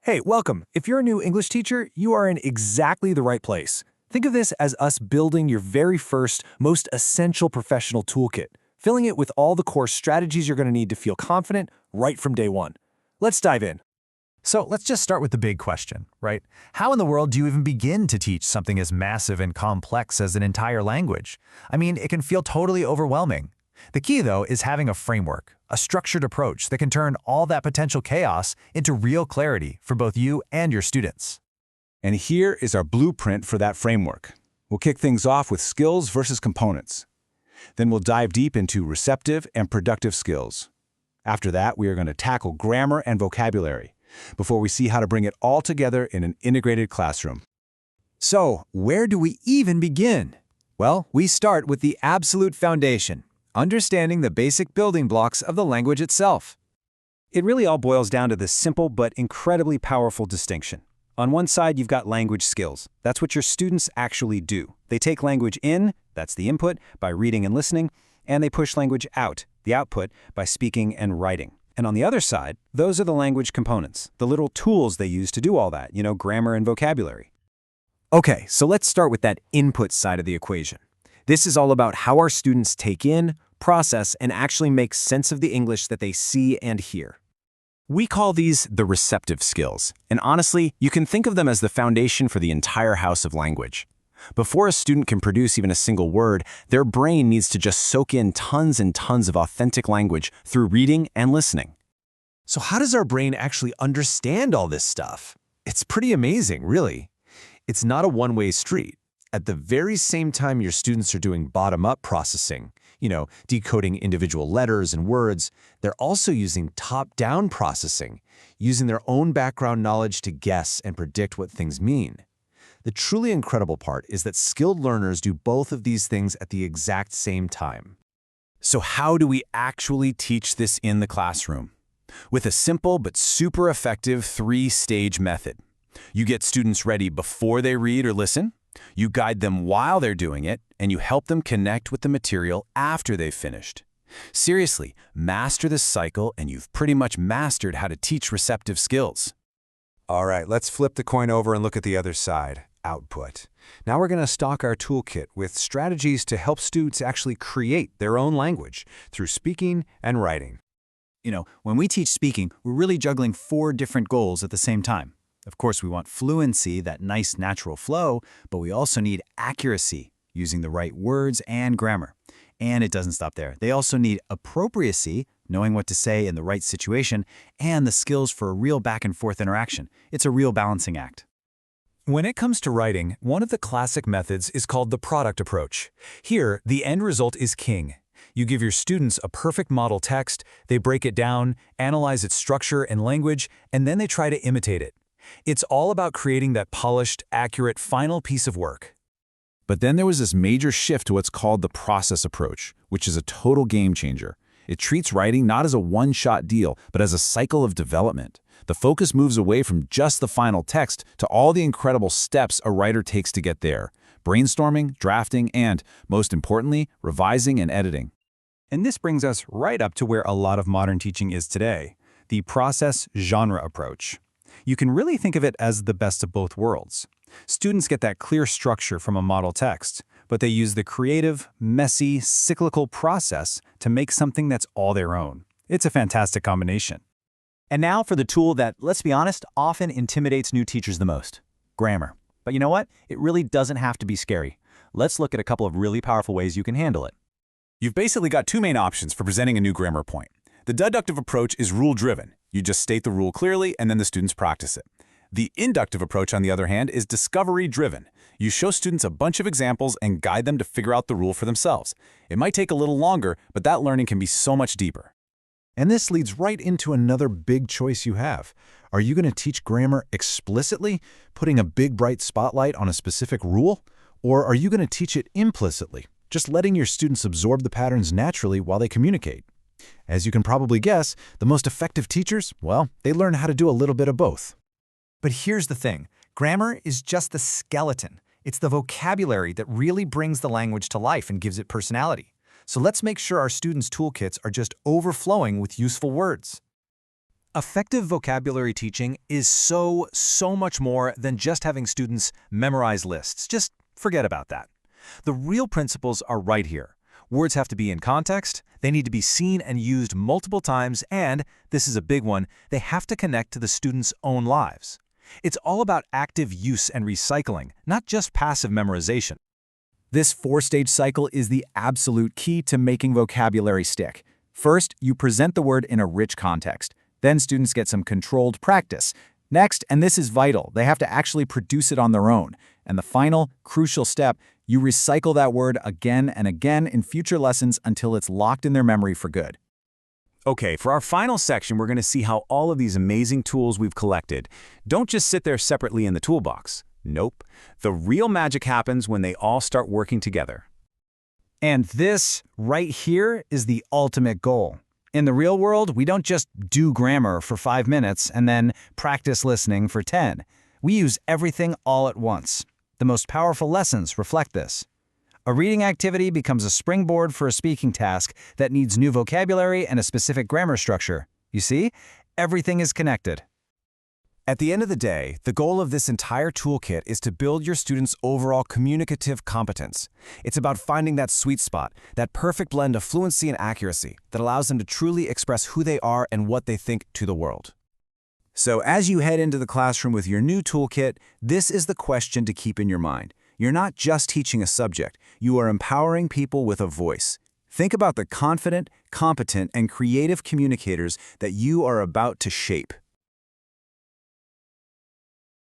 Hey, welcome. If you're a new English teacher, you are in exactly the right place. Think of this as us building your very first, most essential professional toolkit, filling it with all the core strategies you're going to need to feel confident right from day one. Let's dive in. So let's just start with the big question, right? How in the world do you even begin to teach something as massive and complex as an entire language? I mean, it can feel totally overwhelming. The key, though, is having a framework, a structured approach that can turn all that potential chaos into real clarity for both you and your students. And here is our blueprint for that framework. We'll kick things off with skills versus components. Then we'll dive deep into receptive and productive skills. After that, we are going to tackle grammar and vocabulary before we see how to bring it all together in an integrated classroom. So, where do we even begin? Well, we start with the absolute foundation, understanding the basic building blocks of the language itself. It really all boils down to this simple but incredibly powerful distinction. On one side, you've got language skills. That's what your students actually do. They take language in, that's the input, by reading and listening, and they push language out, the output, by speaking and writing. And on the other side, those are the language components, the little tools they use to do all that, grammar and vocabulary. Okay, so let's start with that input side of the equation. This is all about how our students take in, process, and actually make sense of the English that they see and hear. We call these the receptive skills, and honestly, you can think of them as the foundation for the entire house of language. Before a student can produce even a single word, their brain needs to just soak in tons and tons of authentic language through reading and listening. So how does our brain actually understand all this stuff? It's pretty amazing, really. It's not a one-way street. At the very same time your students are doing bottom-up processing, decoding individual letters and words, they're also using top-down processing, using their own background knowledge to guess and predict what things mean. The truly incredible part is that skilled learners do both of these things at the exact same time. So how do we actually teach this in the classroom? With a simple but super effective three-stage method. You get students ready before they read or listen, you guide them while they're doing it, and you help them connect with the material after they've finished. Seriously, master this cycle and you've pretty much mastered how to teach receptive skills. All right, let's flip the coin over and look at the other side, output. Now we're going to stock our toolkit with strategies to help students actually create their own language through speaking and writing. When we teach speaking, we're really juggling 4 different goals at the same time. Of course, we want fluency, that nice natural flow, but we also need accuracy, using the right words and grammar. And it doesn't stop there. They also need appropriacy, knowing what to say in the right situation, and the skills for a real back-and-forth interaction. It's a real balancing act. When it comes to writing, one of the classic methods is called the product approach. Here, the end result is king. You give your students a perfect model text, they break it down, analyze its structure and language, and then they try to imitate it. It's all about creating that polished, accurate, final piece of work. But then there was this major shift to what's called the process approach, which is a total game changer. It treats writing not as a one-shot deal, but as a cycle of development. The focus moves away from just the final text to all the incredible steps a writer takes to get there: brainstorming, drafting, and, most importantly, revising and editing. And this brings us right up to where a lot of modern teaching is today, the process genre approach. You can really think of it as the best of both worlds. Students get that clear structure from a model text, but they use the creative, messy, cyclical process to make something that's all their own. It's a fantastic combination. And now for the tool that, let's be honest, often intimidates new teachers the most: grammar. But you know what? It really doesn't have to be scary. Let's look at a couple of really powerful ways you can handle it. You've basically got 2 main options for presenting a new grammar point. The deductive approach is rule-driven. You just state the rule clearly and then the students practice it. The inductive approach, on the other hand, is discovery-driven. You show students a bunch of examples and guide them to figure out the rule for themselves. It might take a little longer, but that learning can be so much deeper. And this leads right into another big choice you have. Are you going to teach grammar explicitly, putting a big bright spotlight on a specific rule? Or are you going to teach it implicitly, just letting your students absorb the patterns naturally while they communicate? As you can probably guess, the most effective teachers, well, they learn how to do a little bit of both. But here's the thing. Grammar is just the skeleton. It's the vocabulary that really brings the language to life and gives it personality. So let's make sure our students' toolkits are just overflowing with useful words. Effective vocabulary teaching is so much more than just having students memorize lists. Just forget about that. The real principles are right here. Words have to be in context, they need to be seen and used multiple times, and, this is a big one, they have to connect to the students' own lives. It's all about active use and recycling, not just passive memorization. This four-stage cycle is the absolute key to making vocabulary stick. First, you present the word in a rich context. Then students get some controlled practice. Next, and this is vital, they have to actually produce it on their own. And the final, crucial step, you recycle that word again and again in future lessons until it's locked in their memory for good. Okay, for our final section, we're going to see how all of these amazing tools we've collected don't just sit there separately in the toolbox. Nope. The real magic happens when they all start working together. And this, right here, is the ultimate goal. In the real world, we don't just do grammar for 5 minutes and then practice listening for 10. We use everything all at once. The most powerful lessons reflect this. A reading activity becomes a springboard for a speaking task that needs new vocabulary and a specific grammar structure. You see, everything is connected. At the end of the day, the goal of this entire toolkit is to build your students' overall communicative competence. It's about finding that sweet spot, that perfect blend of fluency and accuracy that allows them to truly express who they are and what they think to the world. So as you head into the classroom with your new toolkit, this is the question to keep in your mind. You're not just teaching a subject, you are empowering people with a voice. Think about the confident, competent, and creative communicators that you are about to shape.